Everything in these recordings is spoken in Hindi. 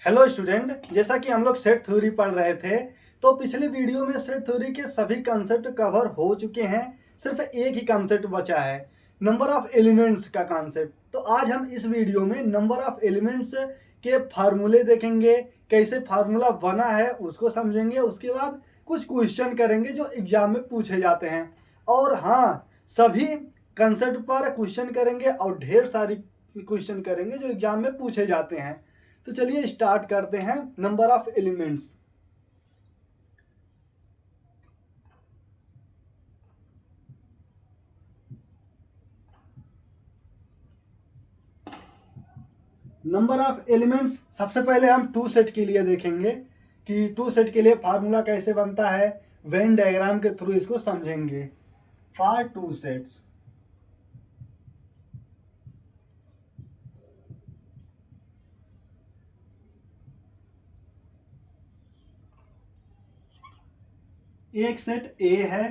हेलो स्टूडेंट, जैसा कि हम लोग सेट थ्योरी पढ़ रहे थे तो पिछले वीडियो में सेट थ्योरी के सभी कंसेप्ट कवर हो चुके हैं। सिर्फ एक ही कंसेप्ट बचा है, नंबर ऑफ एलिमेंट्स का कंसेप्ट। तो आज हम इस वीडियो में नंबर ऑफ एलिमेंट्स के फार्मूले देखेंगे, कैसे फार्मूला बना है उसको समझेंगे। उसके बाद कुछ क्वेश्चन करेंगे जो एग्जाम में पूछे जाते हैं। और हाँ, सभी कंसेप्ट पर क्वेश्चन करेंगे और ढेर सारी क्वेश्चन करेंगे जो एग्जाम में पूछे जाते हैं। तो चलिए स्टार्ट करते हैं। Number of elements. Number of elements सबसे पहले हम टू सेट के लिए देखेंगे कि टू सेट के लिए फार्मूला कैसे बनता है। वेन डायग्राम के थ्रू इसको समझेंगे। फॉर टू सेट्स, एक सेट ए है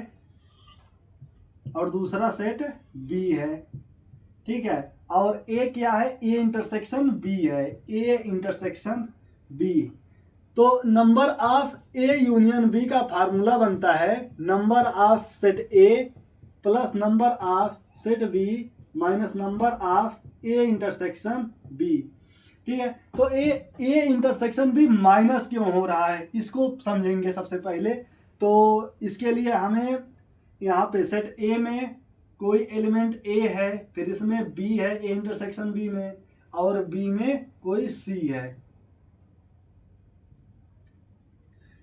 और दूसरा सेट बी है, ठीक है। और ए क्या है? ए इंटरसेक्शन बी है, ए इंटरसेक्शन बी। तो number of A union B का फार्मूला बनता है number of set A plus number of set B minus number of A intersection B, ठीक है। तो ए इंटरसेक्शन बी माइनस क्यों हो रहा है इसको समझेंगे सबसे पहले। तो इसके लिए हमें यहाँ पे सेट ए में कोई एलिमेंट ए है, फिर इसमें बी है, ए इंटरसेक्शन बी में, और बी में कोई सी है।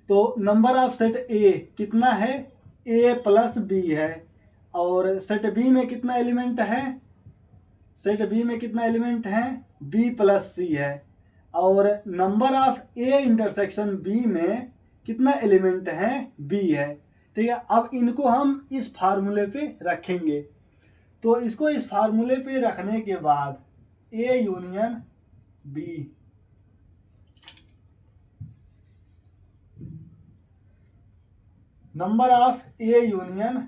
तो नंबर ऑफ सेट ए कितना है? ए प्लस बी है। और सेट बी में कितना एलिमेंट है? सेट बी में कितना एलिमेंट है? बी प्लस सी है। और number of A intersection B में कितना एलिमेंट है? बी है, ठीक है। अब इनको हम इस फार्मूले पे रखेंगे। तो इसको इस फार्मूले पे रखने के बाद A union B, number of A union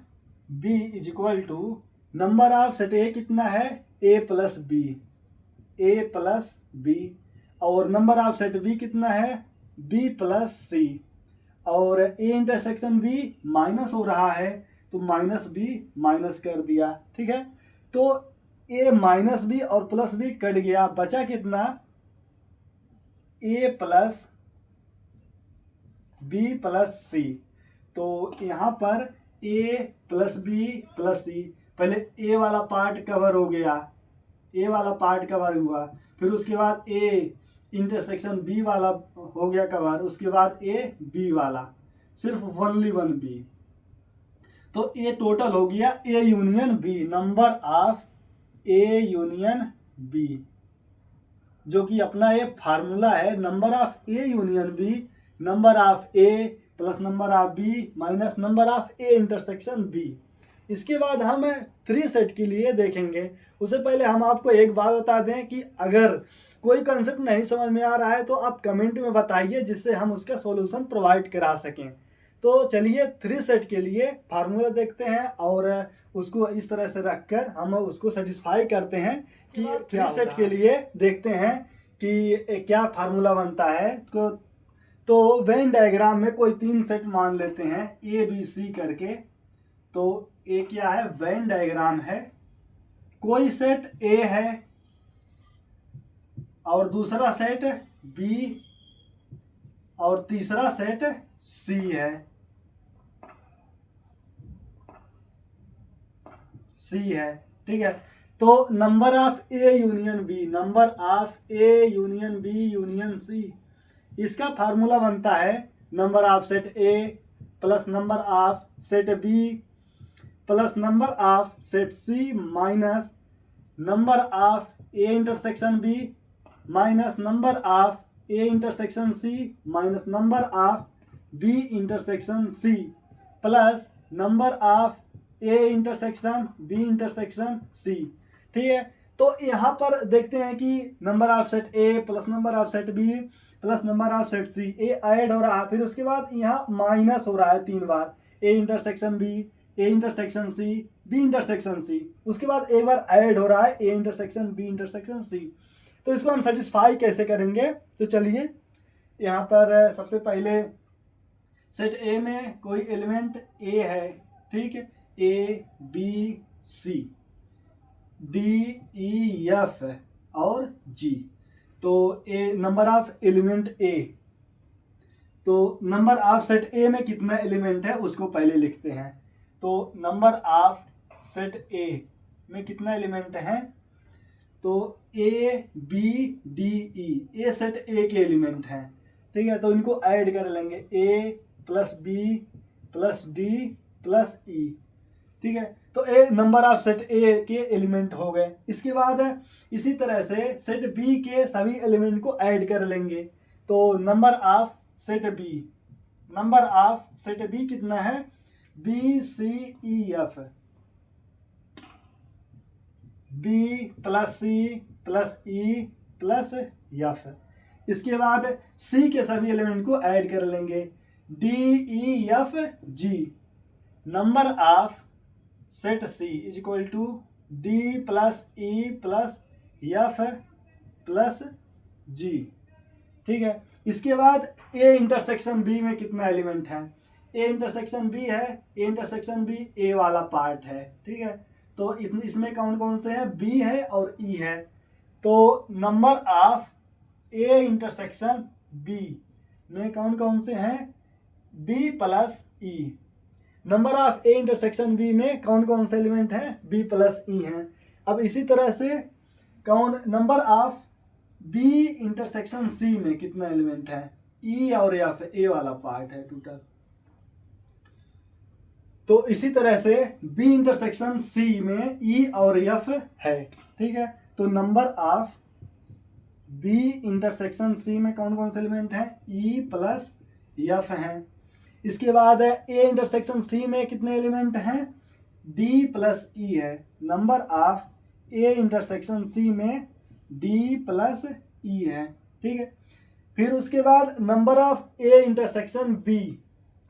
B is equal to number of set A कितना है? A plus B, A plus B. और नंबर ऑफ सेट बी कितना है? B plus C. और ए इंटरसेक्शन बी माइनस हो रहा है तो माइनस बी माइनस कर दिया, ठीक है। तो ए माइनस बी और प्लस बी कट गया, बचा कितना? ए प्लस बी प्लस सी। तो यहाँ पर ए प्लस बी प्लस सी, पहले ए वाला पार्ट कवर हो गया, ए वाला पार्ट कवर हुआ, फिर उसके बाद ए इंटरसेक्शन बी वाला हो गया कवर, उसके बाद ए बी वाला, सिर्फ ओनली वन बी। तो ए टोटल हो गया A union B, number of A union B, जो कि अपना ये फार्मूला है number of A union B, number of A plus number of B minus number of A intersection B. इसके बाद हम थ्री सेट के लिए देखेंगे। उससे पहले हम आपको एक बात बता दें कि अगर कोई कंसेप्ट नहीं समझ में आ रहा है तो आप कमेंट में बताइए, जिससे हम उसका सॉल्यूशन प्रोवाइड करा सकें। तो चलिए थ्री सेट के लिए फार्मूला देखते हैं और उसको इस तरह से रखकर हम उसको सेटिस्फाई करते हैं कि थ्री सेट के लिए देखते हैं कि क्या फार्मूला बनता है। तो वेन डायग्राम में कोई तीन सेट मान लेते हैं ए बी सी करके। तो ए क्या है? वेन डायग्राम है, कोई सेट ए है और दूसरा सेट बी और तीसरा सेट सी है, सी है, ठीक है। तो number of A union B, number of A union B union C, इसका फार्मूला बनता है number of set A plus number of set B plus number of set C minus number of A intersection B minus number of A intersection C minus number of B intersection C plus number of A intersection B intersection C, ठीक है। तो यहाँ पर देखते हैं कि number of set A plus number of set B plus number of set C, A add हो रहा है, फिर उसके बाद यहाँ माइनस हो रहा है तीन बार, A intersection B, A intersection C, B intersection C, उसके बाद एक बार ऐड हो रहा है A intersection B intersection C. तो इसको हम सेटिस्फाई कैसे करेंगे? तो चलिए यहाँ पर सबसे पहले सेट ए में कोई एलिमेंट ए है, ठीक है, A B C D E F और जी। तो A number of element A, तो नंबर ऑफ सेट ए में कितना एलिमेंट है उसको पहले लिखते हैं। तो नंबर ऑफ सेट ए में कितना एलिमेंट है, तो A B D E, A set A के एलिमेंट हैं, ठीक है। तो इनको ऐड कर लेंगे, A plus B plus D plus E, ठीक है। तो A number of set A के एलिमेंट हो गए। इसके बाद इसी तरह से सेट बी के सभी एलिमेंट को ऐड कर लेंगे। तो number of set B, number of set B कितना है, B C E F, B plus C plus E plus F. इसके बाद सी के सभी एलिमेंट को ऐड कर लेंगे, D E F G. Number of set C is equal to D plus E plus F plus G, ठीक है। इसके बाद ए इंटरसेक्शन बी में कितना एलिमेंट है, ए इंटरसेक्शन बी है, ए इंटरसेक्शन बी ए वाला पार्ट है, ठीक है। तो इसमें कौन कौन से हैं, बी है और ई है। तो number of A intersection B में कौन कौन से हैं, B plus E. Number of A intersection B में कौन कौन से एलिमेंट हैं, बी प्लस ई हैं। अब इसी तरह से कौन number of B intersection C में कितना एलिमेंट है, ई और एफ, ए वाला पार्ट है टोटल। तो इसी तरह से बी इंटरसेक्शन सी में ई और एफ है, ठीक है। तो number of B intersection C में कौन कौन से एलिमेंट हैं, ई प्लस एफ हैं। इसके बाद ए इंटरसेक्शन सी में कितने एलिमेंट हैं, डी प्लस ई है। Number of A intersection C में डी प्लस ई है, ठीक है। फिर उसके बाद number of A intersection B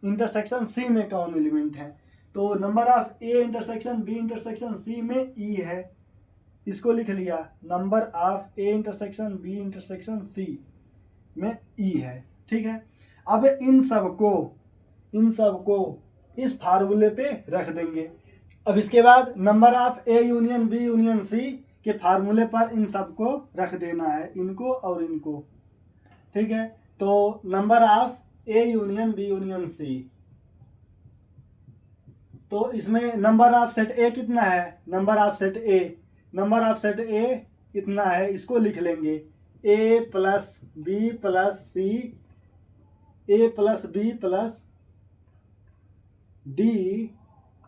intersection C में कौन एलिमेंट है, तो number of A intersection B intersection C में ई है, इसको लिख लिया। Number of A intersection B intersection C में ई है, ठीक है। अब इन सबको इस फार्मूले पे रख देंगे। अब इसके बाद number of A union B union C के फार्मूले पर इन सबको रख देना है, इनको और इनको, ठीक है। तो number of A union B union C, तो इसमें नंबर ऑफ सेट ए कितना है, नंबर ऑफ सेट ए कितना है, इसको लिख लेंगे, A plus B plus C, A plus B plus D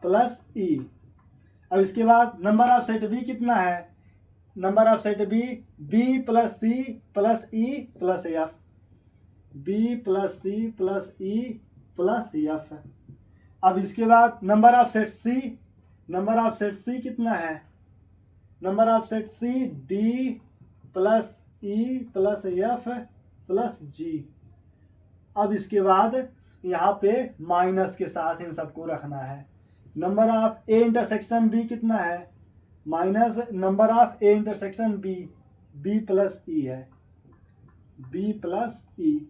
plus E. अब इसके बाद नंबर ऑफ सेट बी कितना है, number of set B, B plus C plus E plus F, B plus C plus E plus F. अब इसके बाद नंबर ऑफ सेट सी कितना है, number of set C D plus E plus F plus G. अब इसके बाद यहाँ पे माइनस के साथ इन सबको रखना है। Number of A intersection B कितना है, minus number of A intersection B, B plus E है, बी प्लस ई।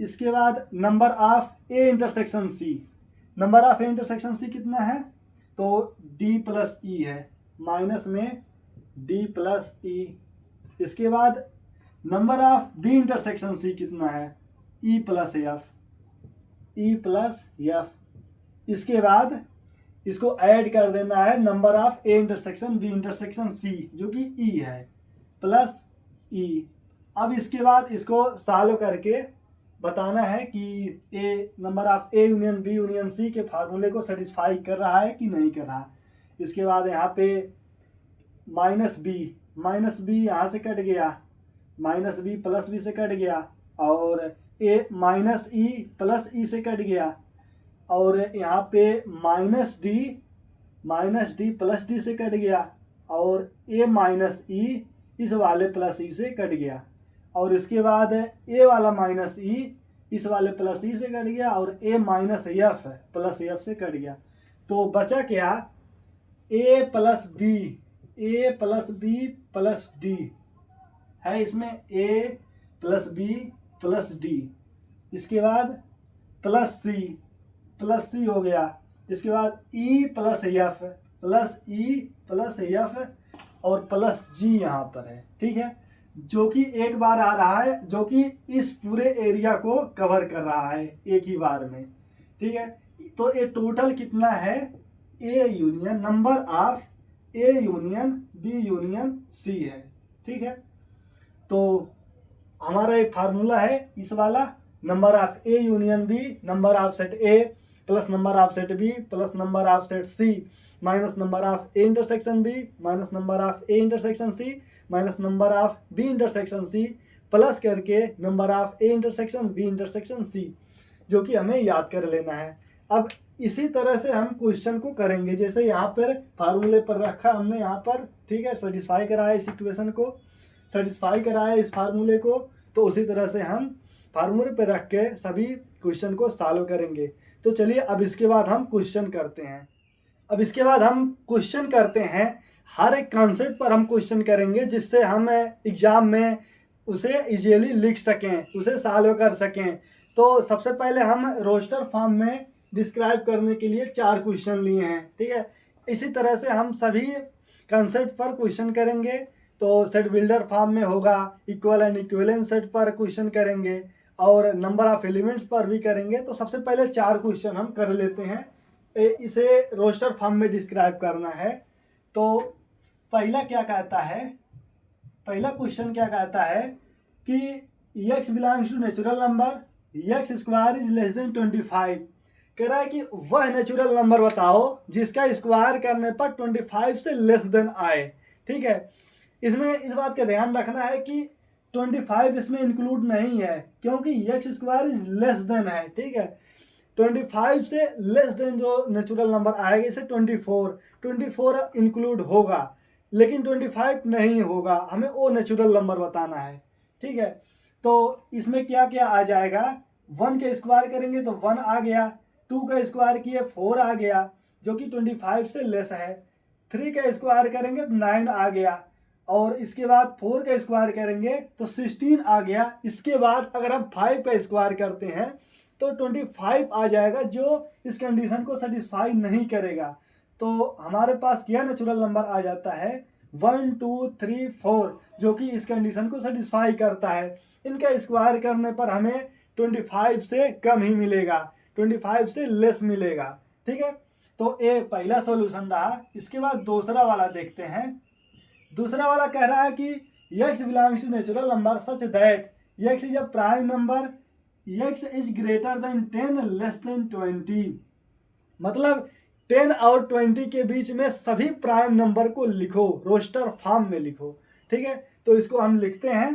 इसके बाद number of A intersection C, number of A intersection C कितना है, तो डी प्लस ई है, माइनस में डी प्लस ई। इसके बाद number of B intersection C कितना है, E plus F, E plus F. इसके बाद इसको ऐड कर देना है number of A intersection B intersection C जो कि ई है, प्लस ई। अब इसके बाद इसको सॉल्व करके बताना है कि A number of A union B union C के फार्मूले को सेटिस्फाई कर रहा है कि नहीं कर रहा। इसके बाद यहाँ पे माइनस बी यहाँ से कट गया, माइनस बी प्लस बी से कट गया, और ए माइनस ई प्लस ई से कट गया, और यहाँ पे माइनस डी प्लस डी से कट गया, और ए माइनस ई इस वाले प्लस ई से कट गया, और इसके बाद ए वाला माइनस ई इस वाले प्लस ई से कट गया, और ए माइनस एफ प्लस एफ से कट गया। तो बचा क्या, ए प्लस बी प्लस डी है, इसमें ए प्लस बी प्लस डी इसके बाद प्लस सी हो गया, इसके बाद ई प्लस एफ और प्लस जी यहाँ पर है, ठीक है, जो कि एक बार आ रहा है, जो कि इस पूरे एरिया को कवर कर रहा है एक ही बार में, ठीक है। तो ये टोटल कितना है, A union number of A union B union C है, ठीक है। तो हमारा एक फार्मूला है इस वाला, number of A union B, number of set A plus number of set B plus number of set C minus number of A intersection B minus number of A intersection C minus number of B intersection C plus करके number of A intersection B intersection C, जो कि हमें याद कर लेना है। अब इसी तरह से हम क्वेश्चन को करेंगे, जैसे यहाँ पर फार्मूले पर रखा हमने यहाँ पर, ठीक है, सेटिस्फाई कराया इस इक्वेशन को, सेटिस्फाई कराया इस फार्मूले को, तो उसी तरह से हम फार्मूले पर रख के सभी क्वेश्चन को सॉल्व करेंगे। तो चलिए अब इसके बाद हम क्वेश्चन करते हैं। अब इसके बाद हम क्वेश्चन करते हैं, हर एक कॉन्सेप्ट पर हम क्वेश्चन करेंगे, जिससे हम एग्जाम में उसे इजीली लिख सकें, उसे सॉल्व कर सकें। तो सबसे पहले हम रोस्टर फॉर्म में डिस्क्राइब करने के लिए 4 क्वेश्चन लिए हैं, ठीक है। इसी तरह से हम सभी कॉन्सेप्ट पर क्वेश्चन करेंगे। तो सेट बिल्डर फॉर्म में होगा, इक्वल एंड इक्विवेलेंट सेट पर क्वेश्चन करेंगे और नंबर ऑफ एलिमेंट्स पर भी करेंगे। तो सबसे पहले 4 क्वेश्चन हम कर लेते हैं, इसे रोस्टर फॉर्म में डिस्क्राइब करना है। तो पहला क्या कहता है, पहला क्वेश्चन क्या कहता है कि x belongs to natural number, x square is less than 25। कह रहा है कि वह नेचुरल नंबर बताओ जिसका स्क्वायर करने पर 25 से लेस देन आए, ठीक है। इसमें इस बात का ध्यान रखना है कि 25 इसमें इंक्लूड नहीं है, क्योंकि x square is less then है, ठीक है। 25 से लेस देन जो नेचुरल नंबर आएगा, इसे 24 इंक्लूड होगा, लेकिन 25 नहीं होगा, हमें वो नेचुरल नंबर बताना है, ठीक है। तो इसमें क्या क्या आ जाएगा, 1 का स्क्वायर करेंगे तो 1 आ गया, 2 का स्क्वायर किए 4 आ गया, जो कि 25 से लेस है, 3 का स्क्वायर करेंगे तो 9 आ गया, और इसके बाद 4 का स्क्वायर करेंगे तो 16 आ गया। इसके बाद अगर हम 5 का स्क्वायर करते हैं तो 25 आ जाएगा, जो इस कंडीशन को सेटिस्फाई नहीं करेगा। तो हमारे पास क्या नेचुरल नंबर आ जाता है, 1 2 3 4, जो कि इस कंडीशन को सेटिस्फाई करता है। इनका स्क्वायर करने पर हमें 25 से कम ही मिलेगा, 25 से लेस मिलेगा, ठीक है। तो ये पहला सॉल्यूशन रहा। इसके बाद दूसरा वाला देखते हैं। दूसरा वाला कह रहा है कि x belongs to natural number such that x is a prime number, x is greater than 10 less than 20। मतलब 10 और 20 के बीच में सभी प्राइम नंबर को लिखो, रोस्टर फॉर्म में लिखो, ठीक है। तो इसको हम लिखते हैं।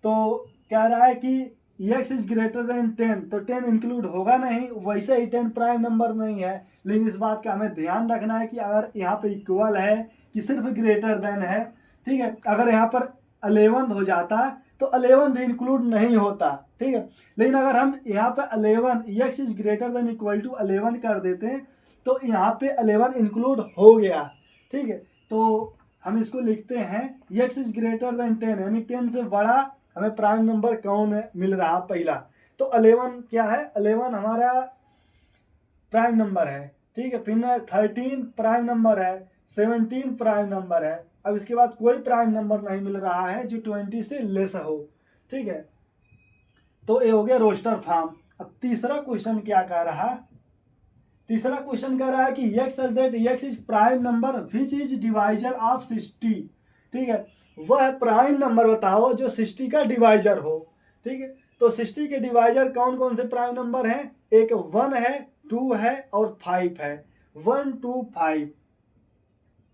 तो कह रहा है कि x इज ग्रेटर देन 10, तो 10 इंक्लूड होगा नहीं, वैसे ही 10 प्राइम नंबर नहीं है, लेकिन इस बात का हमें ध्यान रखना है कि अगर यहाँ पे इक्वल है कि सिर्फ ग्रेटर देन है, ठीक है। अगर यहाँ पर 11 हो जाता तो 11 भी इंक्लूड नहीं होता, ठीक है। लेकिन अगर हम यहाँ पे 11 x is greater than equal to 11 कर देते हैं तो यहाँ पे 11 इंक्लूड हो गया, ठीक है। तो हम इसको लिखते हैं x इज ग्रेटर देन 10, यानी 10 से बड़ा हमें प्राइम नंबर कौन है मिल रहा पहला। तो 11 क्या है, 11 हमारा प्राइम नंबर है, ठीक है। फिर 13 प्राइम नंबर है, 17 प्राइम नंबर है। अब इसके बाद कोई प्राइम नंबर नहीं मिल रहा है जो 20 से लेस हो, ठीक है। तो ये हो गया रोस्टर फॉर्म। अब तीसरा क्वेश्चन क्या कह रहा है, तीसरा क्वेश्चन कह रहा है कि x such that x is prime number which is divisor of 60, ठीक है। वह प्राइम नंबर बताओ जो 60 का डिवाइजर हो, ठीक है। तो 60 के डिवाइजर कौन कौन से प्राइम नंबर हैं, एक 1 है, 2 है और 5 है। 1 2 5,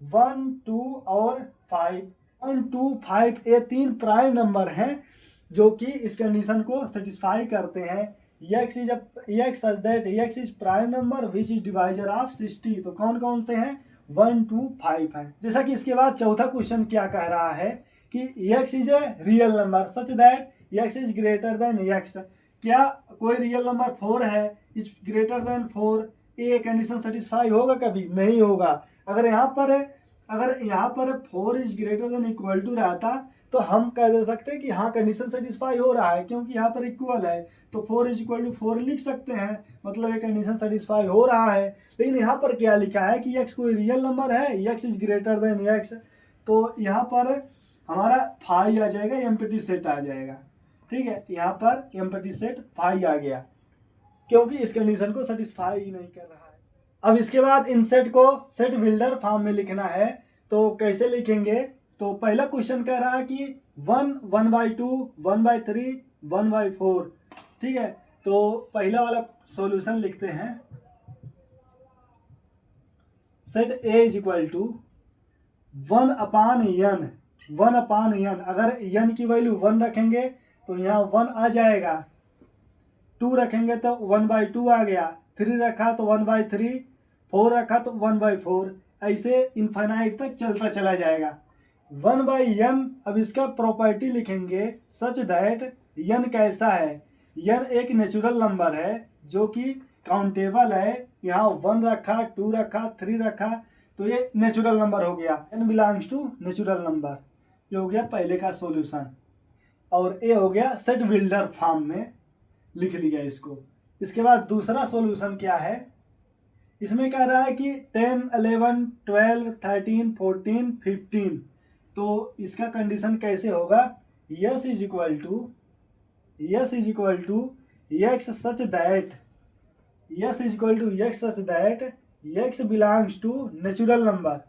1 2 और 5, 1 2 5, ये 3 प्राइम नंबर हैं जो कि इस कंडीशन को सेटिस्फाई करते हैं। x such that x is prime number which is divisor of 60। तो कौन कौन से हैं, 1 2 5 है। जैसा कि इसके बाद चौथा क्वेश्चन क्या कह रहा है कि x is a real number such that x is greater then x। क्या कोई रियल नंबर 4 है, इज ग्रेटर देन 4, ये कंडीशन सेटिस्फाई होगा, कभी नहीं होगा। अगर यहाँ पर अगर यहाँ पर 4 is greater than equal to रहता तो हम कह दे सकते हैं कि हाँ कंडीशन सेटिस्फाई हो रहा है, क्योंकि यहाँ पर इक्वल है तो 4 इज इक्वल टू 4 लिख सकते हैं, मतलब ये कंडीशन सेटिस्फाई हो रहा है। लेकिन यहाँ पर क्या लिखा है कि x कोई रियल नंबर है, x is greater then x, तो यहाँ पर हमारा फाई आ जाएगा, एम्प्टी सेट आ जाएगा। ठीक है, यहाँ पर एम्प्टी सेट फाई आ गया, क्योंकि इस कंडीशन को सेटिस्फाई ही नहीं कर रहा है। अब इसके बाद इन सेट को सेट बिल्डर फॉर्म में लिखना है, तो कैसे लिखेंगे? तो पहला क्वेश्चन कह रहा है कि 1, 1/2, 1/3, 1/4। ठीक है, तो पहला वाला सॉल्यूशन लिखते हैं। Set A is equal to 1/n, 1/n। अगर n की वैल्यू 1 रखेंगे तो यहाँ 1 आ जाएगा, 2 रखेंगे तो 1/2 आ गया, 3 रखा तो 1/3, 4 रखा तो 1/4, ऐसे इनफाइनाइट तक चलता चला जाएगा। 1/n, अब इसका प्रॉपर्टी लिखेंगे सच दैट n कैसा है? n एक नेचुरल नंबर है जो कि काउंटेबल है। यहाँ 1 रखा, 2 रखा, 3 रखा, तो ये नेचुरल नंबर हो गया, n belongs to natural number. ये हो गया पहले का सॉल्यूशन, और ये हो गया सेट बिल्डर फॉर्म में लिख लिया इसको। इसके बाद दूसरा सॉल्यूशन क्या है? इसमें कह रहा है कि 10, 11, 12, 13, 14, 15। तो इसका कंडीशन कैसे होगा? S is equal to x such that, S is equal to x such that x belongs to natural number.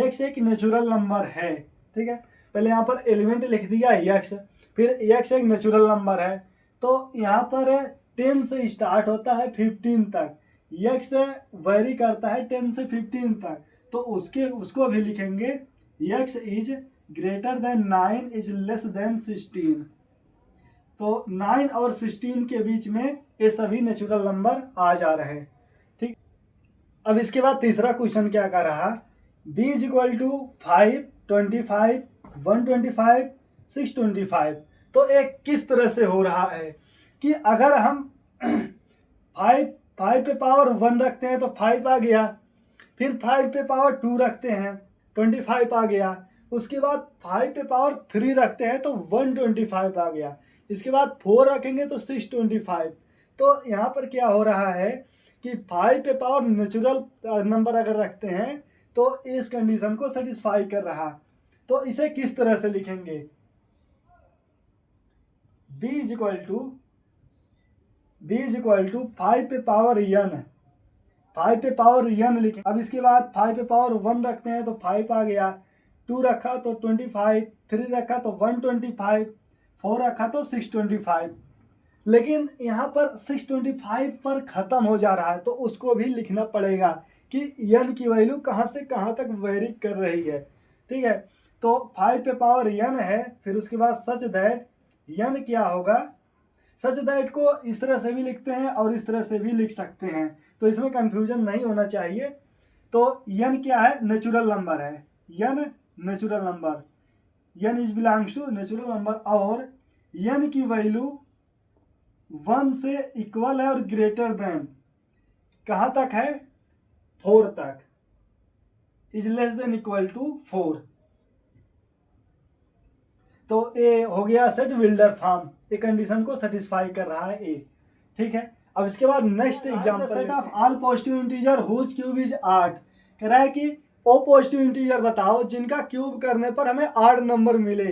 x एक नेचुरल नंबर है। ठीक है, पहले यहाँ पर एलिमेंट लिख दिया x, फिर x एक नेचुरल नंबर है, तो यहाँ पर 10 से स्टार्ट होता है 15 तक, x वेरी करता है 10 से 15 तक, तो उसको भी लिखेंगे x is greater then 9 is less then 16। तो 9 और 16 के बीच में ये सभी नेचुरल नंबर आ जा रहे हैं। ठीक, अब इसके बाद तीसरा क्वेश्चन क्या कर रहा? b is equal to 5, 25, 125, 625। तो एक किस तरह से हो रहा है कि अगर हम 5 पे पावर 1 रखते हैं तो 5 आ गया, फिर 5 पे पावर 2 रखते हैं 25 आ गया, उसके बाद 5 पे पावर 3 रखते हैं तो 125 आ गया, इसके बाद 4 रखेंगे तो 625। तो यहाँ पर क्या हो रहा है कि 5 पे पावर नेचुरल नंबर अगर रखते हैं तो इस कंडीशन को सेटिस्फाई कर रहा। तो इसे किस तरह से लिखेंगे? b इज इक्वल टू 5 पे पावर n, 5 पे पावर n लिखें। अब इसके बाद 5 पे पावर 1 रखते हैं तो 5 आ गया, 2 रखा तो 25, 3 रखा तो 125, 4 रखा तो 625। लेकिन यहाँ पर 625 पर ख़त्म हो जा रहा है, तो उसको भी लिखना पड़ेगा कि n की वैल्यू कहाँ से कहाँ तक वेरी कर रही है। ठीक है, तो 5 पे पावर n है, फिर उसके बाद सच दैट n क्या होगा? सच दैट को इस तरह से भी लिखते हैं और इस तरह से भी लिख सकते हैं, तो इसमें कंफ्यूजन नहीं होना चाहिए। तो n क्या है? नेचुरल नंबर है, n natural number, n is belongs to natural number, और n की वैल्यू 1 से इक्वल है और ग्रेटर देन कहाँ तक है? 4 तक, is less than equal to 4। तो ए हो गया set builder form, A condition को सेटिस्फाई कर रहा है ए। ठीक है, अब इसके बाद next example, set of all positive integer whose cube is 8। कह रहा है कि ओ पॉजिटिव इंटीजर बताओ जिनका क्यूब करने पर हमें 8 नंबर मिले।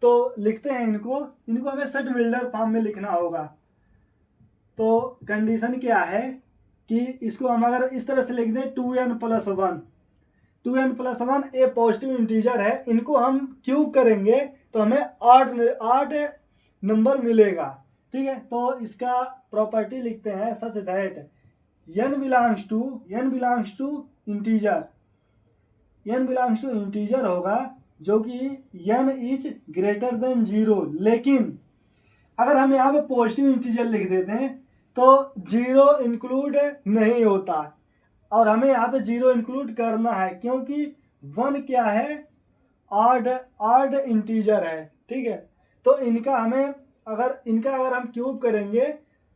तो लिखते हैं इनको हमें सेट बिल्डर फॉर्म में लिखना होगा। तो कंडीशन क्या है कि इसको हम अगर इस तरह से लिख दें 2n+1, 2n+1 ए पॉजिटिव इंटीजर है, इनको हम क्यूब करेंगे तो हमें 8 नंबर मिलेगा। ठीक है, तो इसका प्रॉपर्टी लिखते हैं such that n belongs to integer होगा जो कि n इज ग्रेटर देन 0। लेकिन अगर हम यहाँ पे पॉजिटिव इंटीजर लिख देते हैं तो 0 इंक्लूड नहीं होता, और हमें यहाँ पे 0 इंक्लूड करना है, क्योंकि 1 क्या है? ऑड इंटीजर है। ठीक है, तो इनका अगर हम क्यूब करेंगे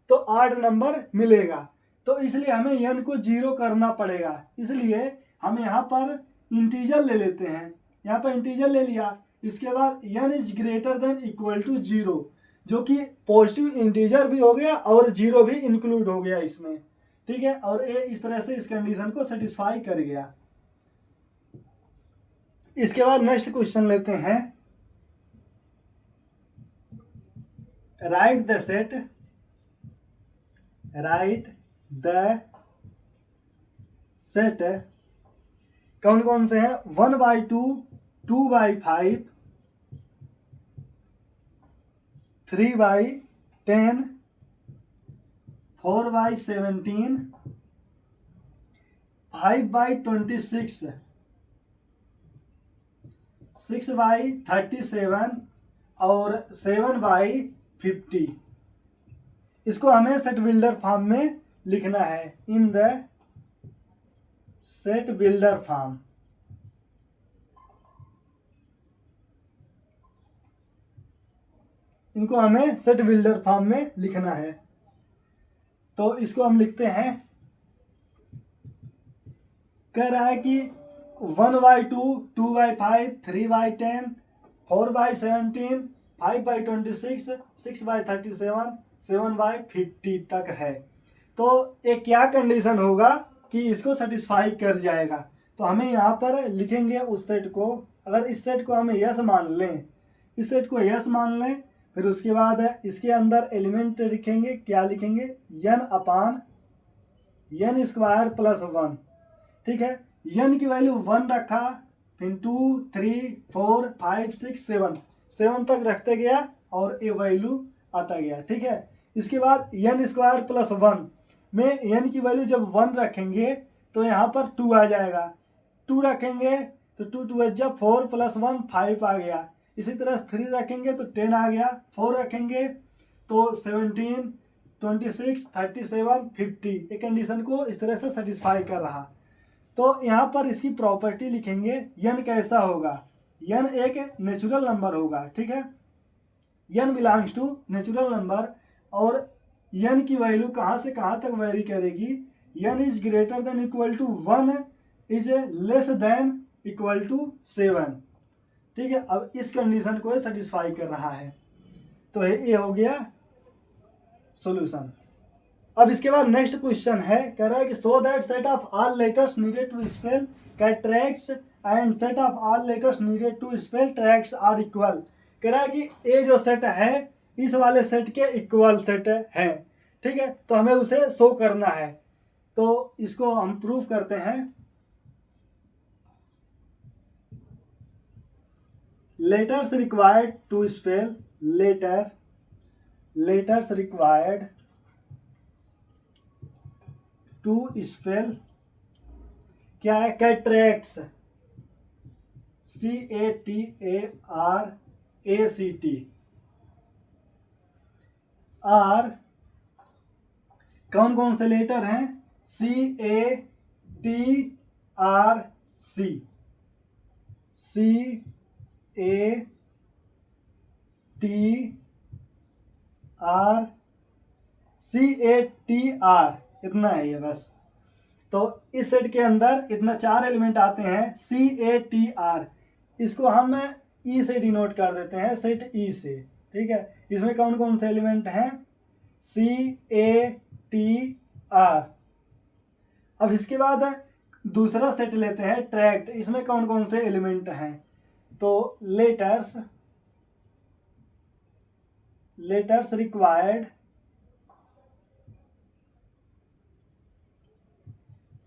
तो 8 नंबर मिलेगा, तो इसलिए हमें n को 0 करना पड़ेगा। इसलिए हम यहाँ पर इंटीजर ले लेते हैं, यहाँ पर इंटीजर ले लिया, इसके बाद n is greater than equal to 0, जो कि पॉजिटिव इंटीजर भी हो गया और 0 भी इंक्लूड हो गया इसमें, ठीक है। और ए इस तरह से इस कंडीशन को सेटिस्फाई कर गया। इसके बाद नेक्स्ट क्वेश्चन लेते हैं, राइट द सेट कौन कौन से हैं, 1/2, 2/5, 3/10, 4/17, 5/26, 6/37 और 7/50। इसको हमें सेट बिल्डर फॉर्म में लिखना है, in the set builder form. इनको हमें सेट बिल्डर फॉर्म में लिखना है। तो इसको हम लिखते हैं, कह रहा है कि 1/2, 2/5, 3/10, 4/17, 5/26, 6/37, 7/50 तक है। तो एक क्या कंडीशन होगा कि इसको सेटिस्फाई कर जाएगा। तो हमें यहाँ पर लिखेंगे उस सेट को, अगर इस सेट को हमें यस मान लें, इस सेट को यस मान लें, फिर उसके बाद इसके अंदर एलिमेंट लिखेंगे, क्या लिखेंगे, n/n² + 1, ठीक है। n की वैल्यू 1 रखा, फिर 2, 3, 4, 5, 6, 7 तक रखते गया और ये वैल्यू आता गया, ठीक है। इसके बाद n² + 1 में n की वैल्यू जब 1 रखेंगे तो यहाँ पर 2 आ जाएगा, 2 रखेंगे तो 2 2 जब 4 + 1 5 आ गया। इसी तरह 3 रखेंगे तो 10 आ गया, 4 रखेंगे तो 17, 26, 37, 50। एक कंडीशन को इस तरह से सेटिस्फाई कर रहा। तो यहाँ पर इसकी प्रॉपर्टी लिखेंगे, n कैसा होगा, n एक नेचुरल नंबर होगा, ठीक है। n belongs to natural number, और n की वैल्यू कहाँ से कहाँ तक वेरी करेगी, n is greater than equal to 1 is less than equal to 7, ठीक है। अब इस कंडीशन को सेटिस्फाई कर रहा है, तो ये हो गया सॉल्यूशन। अब इसके बाद नेक्स्ट क्वेश्चन है, कह रहा है कि so that set of all letters needed to spell cataracts and set of all letters needed to spell tracts are equal. कह रहा है कि ये जो सेट है इस वाले सेट के इक्वल सेट है, ठीक है। तो हमें उसे शो करना है, तो इसको हम प्रूव करते हैं। Letters required to spell, letters required to spell क्या है, कैट्रैक्ट्स, CATARACT आर कौन कौन से लेटर हैं, CATRC, CATR, इतना है ये बस। तो इस सेट के अंदर इतना 4 एलिमेंट आते हैं, CATR, इसको हम ई से डिनोट कर देते हैं, सेट ई से, ठीक है। इसमें कौन कौन से एलिमेंट हैं, CATR। अब इसके बाद दूसरा सेट लेते हैं, ट्रैक्ट, इसमें कौन कौन से एलिमेंट हैं, तो लेटर्स रिक्वायर्ड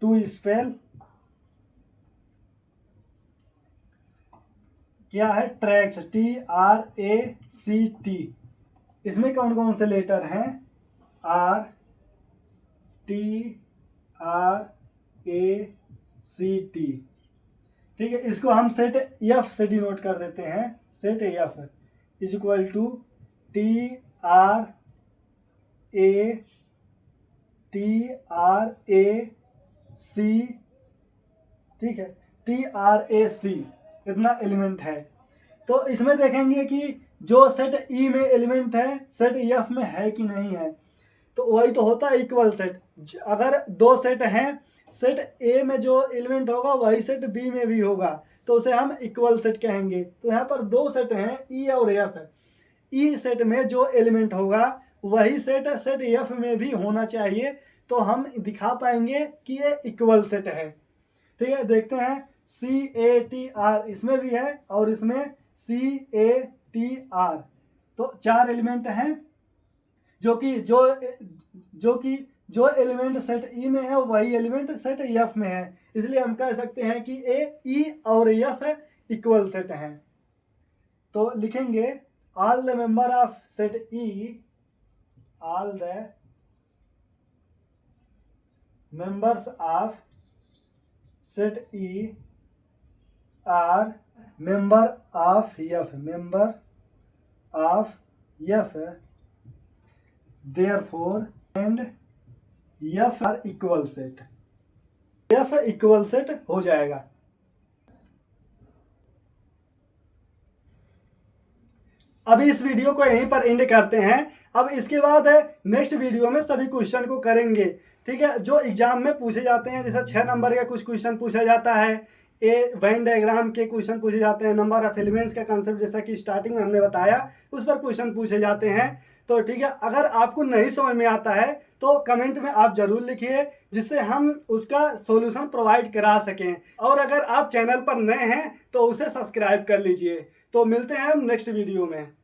टू स्पेल क्या है, ट्रैक्स, TRACT। इसमें कौन कौन से लेटर हैं, RTRACT, ठीक है। इसको हम सेट F से डिनोट कर देते हैं, set F is equal to TRAC, ठीक है, TRAC, इतना एलिमेंट है। तो इसमें देखेंगे कि जो सेट ई में एलिमेंट है सेट एफ में है कि नहीं है, तो वही तो होता है इक्वल सेट। अगर दो सेट हैं सेट ए में जो एलिमेंट होगा वही सेट बी में भी होगा, तो उसे हम इक्वल सेट कहेंगे। तो यहाँ पर दो सेट हैं ई और एफ है। ई सेट में जो एलिमेंट होगा वही सेट सेट एफ में भी होना चाहिए, तो हम दिखा पाएंगे कि ये इक्वल सेट है। ठीक है, देखते हैं CATR इसमें भी है और इसमें CATR, तो 4 एलिमेंट हैं जो एलिमेंट सेट ई में है वही एलिमेंट सेट एफ में है, इसलिए हम कह सकते हैं कि ए ई और एफ इक्वल सेट हैं। तो लिखेंगे all the member of set E, all the members of set E are member of F, member of F, therefore and f are equal set, f equal set हो जाएगा। अभी इस वीडियो को यहीं पर एंड करते हैं। अब इसके बाद नेक्स्ट वीडियो में सभी क्वेश्चन को करेंगे। ठीक है, जो एग्जाम में पूछे जाते हैं, जैसे 6 नंबर का कुछ क्वेश्चन पूछा जाता है, वेन डायग्राम के क्वेश्चन पूछे जाते हैं, नंबर ऑफ एलिमेंट्स का कंसेप्ट जैसा कि स्टार्टिंग में हमने बताया उस पर क्वेश्चन पूछे जाते हैं। तो ठीक है, अगर आपको नहीं समझ में आता है तो कमेंट में आप जरूर लिखिए, जिससे हम उसका सॉल्यूशन प्रोवाइड करा सकें। और अगर आप चैनल पर नए हैं तो उसे सब्सक्राइब कर लीजिए। तो मिलते हैं हम नेक्स्ट वीडियो में।